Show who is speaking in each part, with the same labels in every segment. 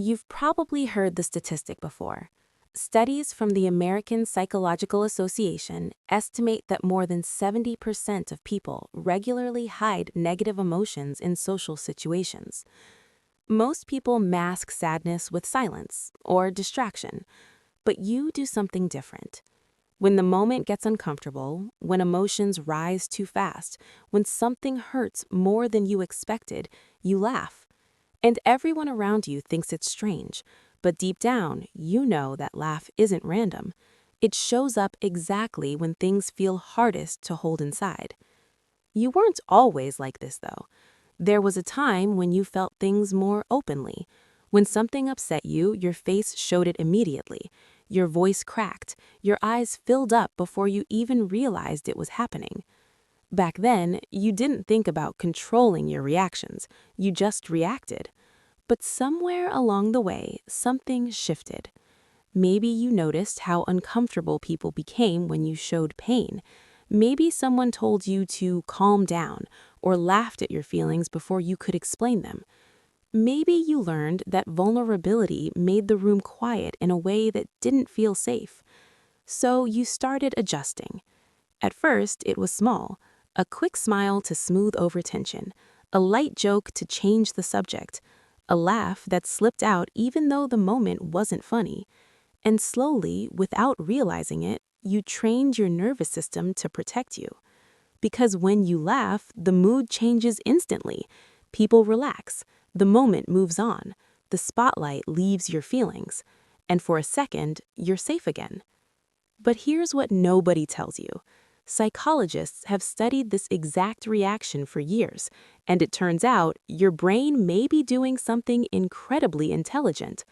Speaker 1: You've probably heard the statistic before. Studies from the American Psychological Association estimate that more than 70% of people regularly hide negative emotions in social situations. Most people mask sadness with silence or distraction, but you do something different. When the moment gets uncomfortable, when emotions rise too fast, when something hurts more than you expected, you laugh. And everyone around you thinks it's strange, but deep down, you know that laugh isn't random. It shows up exactly when things feel hardest to hold inside. You weren't always like this, though. There was a time when you felt things more openly. When something upset you, your face showed it immediately. Your voice cracked, your eyes filled up before you even realized it was happening. Back then, you didn't think about controlling your reactions, you just reacted. But somewhere along the way, something shifted. Maybe you noticed how uncomfortable people became when you showed pain. Maybe someone told you to calm down or laughed at your feelings before you could explain them. Maybe you learned that vulnerability made the room quiet in a way that didn't feel safe. So you started adjusting. At first, it was small. A quick smile to smooth over tension, a light joke to change the subject, a laugh that slipped out even though the moment wasn't funny. And slowly, without realizing it, you trained your nervous system to protect you. Because when you laugh, the mood changes instantly. People relax, the moment moves on, the spotlight leaves your feelings, and for a second, you're safe again. But here's what nobody tells you. Psychologists have studied this exact reaction for years, and it turns out your brain may be doing something incredibly intelligent.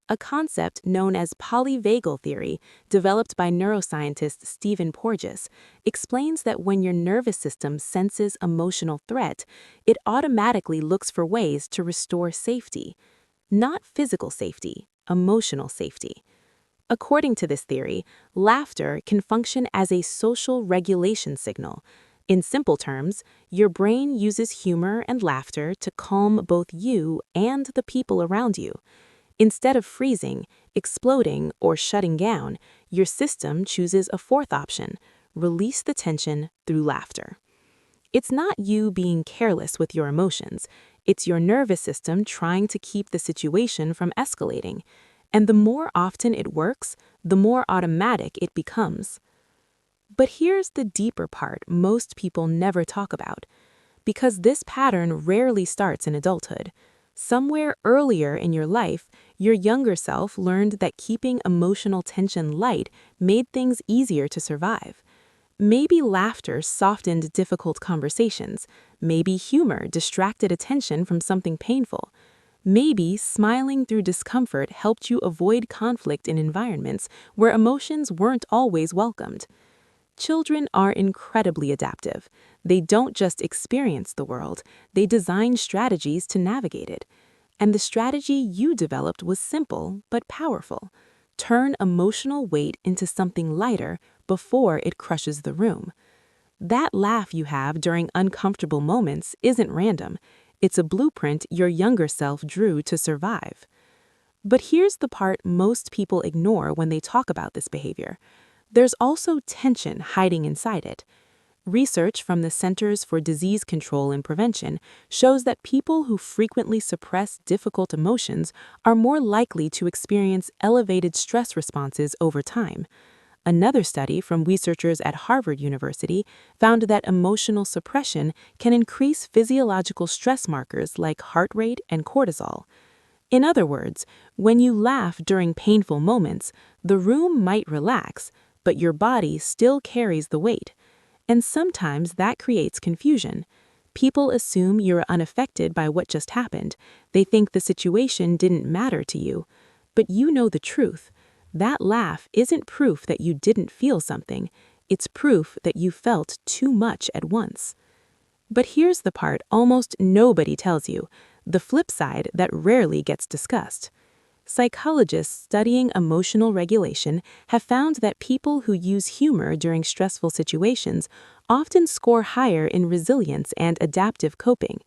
Speaker 1: A concept known as polyvagal theory, developed by neuroscientist Stephen Porges, explains that when your nervous system senses emotional threat, it automatically looks for ways to restore safety. Not physical safety, emotional safety. According to this theory, laughter can function as a social regulation signal. In simple terms, your brain uses humor and laughter to calm both you and the people around you. Instead of freezing, exploding, or shutting down, your system chooses a fourth option: release the tension through laughter. It's not you being careless with your emotions, it's your nervous system trying to keep the situation from escalating. And the more often it works, the more automatic it becomes. But here's the deeper part most people never talk about. Because this pattern rarely starts in adulthood. Somewhere earlier in your life, your younger self learned that keeping emotional tension light made things easier to survive. Maybe laughter softened difficult conversations. Maybe humor distracted attention from something painful. Maybe smiling through discomfort helped you avoid conflict in environments where emotions weren't always welcomed. Children are incredibly adaptive. They don't just experience the world, they design strategies to navigate it. And the strategy you developed was simple but powerful. Turn emotional weight into something lighter before it crushes the room. That laugh you have during uncomfortable moments isn't random. It's a blueprint your younger self drew to survive. But here's the part most people ignore when they talk about this behavior. There's also tension hiding inside it. Research from the Centers for Disease Control and Prevention shows that people who frequently suppress difficult emotions are more likely to experience elevated stress responses over time. Another study from researchers at Harvard University found that emotional suppression can increase physiological stress markers like heart rate and cortisol. In other words, when you laugh during painful moments, the room might relax, but your body still carries the weight. And sometimes that creates confusion. People assume you're unaffected by what just happened. They think the situation didn't matter to you. But you know the truth. That laugh isn't proof that you didn't feel something. It's proof that you felt too much at once. But here's the part almost nobody tells you, the flip side that rarely gets discussed. Psychologists studying emotional regulation have found that people who use humor during stressful situations often score higher in resilience and adaptive coping.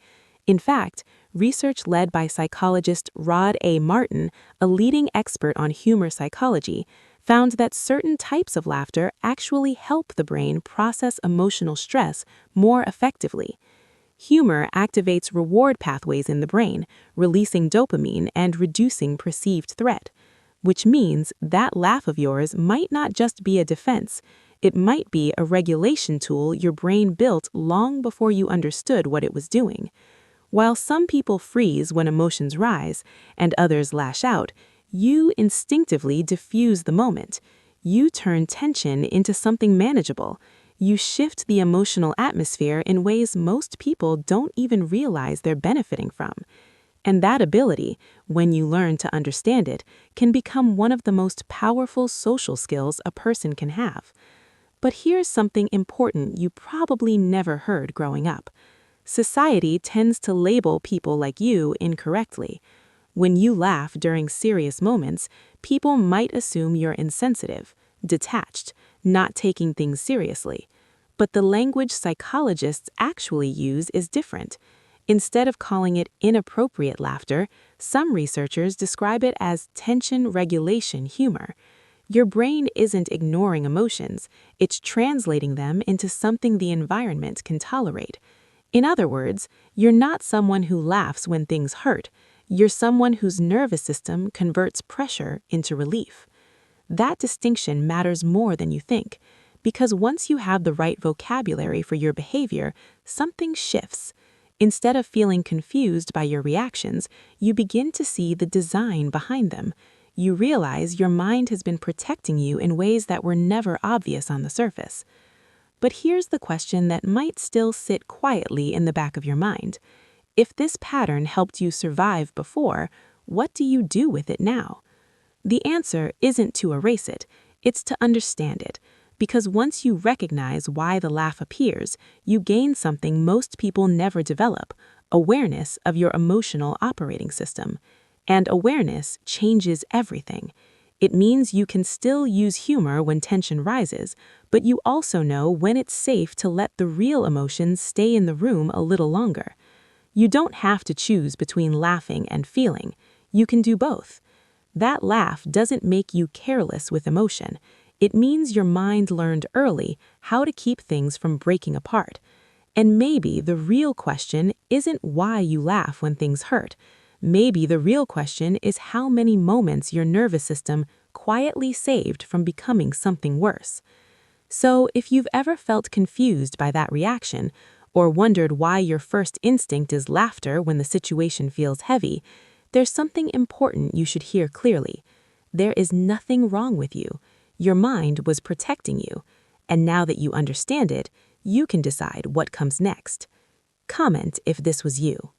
Speaker 1: In fact, research led by psychologist Rod A. Martin, a leading expert on humor psychology, found that certain types of laughter actually help the brain process emotional stress more effectively. Humor activates reward pathways in the brain, releasing dopamine and reducing perceived threat, which means that laugh of yours might not just be a defense, it might be a regulation tool your brain built long before you understood what it was doing. While some people freeze when emotions rise and others lash out, you instinctively diffuse the moment. You turn tension into something manageable. You shift the emotional atmosphere in ways most people don't even realize they're benefiting from. And that ability, when you learn to understand it, can become one of the most powerful social skills a person can have. But here's something important you probably never heard growing up. Society tends to label people like you incorrectly. When you laugh during serious moments, people might assume you're insensitive, detached, not taking things seriously. But the language psychologists actually use is different. Instead of calling it inappropriate laughter, some researchers describe it as tension regulation humor. Your brain isn't ignoring emotions, it's translating them into something the environment can tolerate. In other words, you're not someone who laughs when things hurt. You're someone whose nervous system converts pressure into relief. That distinction matters more than you think, because once you have the right vocabulary for your behavior, something shifts. Instead of feeling confused by your reactions, you begin to see the design behind them. You realize your mind has been protecting you in ways that were never obvious on the surface. But here's the question that might still sit quietly in the back of your mind. If this pattern helped you survive before, what do you do with it now? The answer isn't to erase it, it's to understand it. Because once you recognize why the laugh appears, you gain something most people never develop: awareness of your emotional operating system. And awareness changes everything. It means you can still use humor when tension rises, but you also know when it's safe to let the real emotions stay in the room a little longer. You don't have to choose between laughing and feeling. You can do both. That laugh doesn't make you careless with emotion. It means your mind learned early how to keep things from breaking apart. And maybe the real question isn't why you laugh when things hurt. Maybe the real question is how many moments your nervous system quietly saved from becoming something worse. So if you've ever felt confused by that reaction, or wondered why your first instinct is laughter when the situation feels heavy, there's something important you should hear clearly. There is nothing wrong with you. Your mind was protecting you. And now that you understand it, you can decide what comes next. Comment if this was you.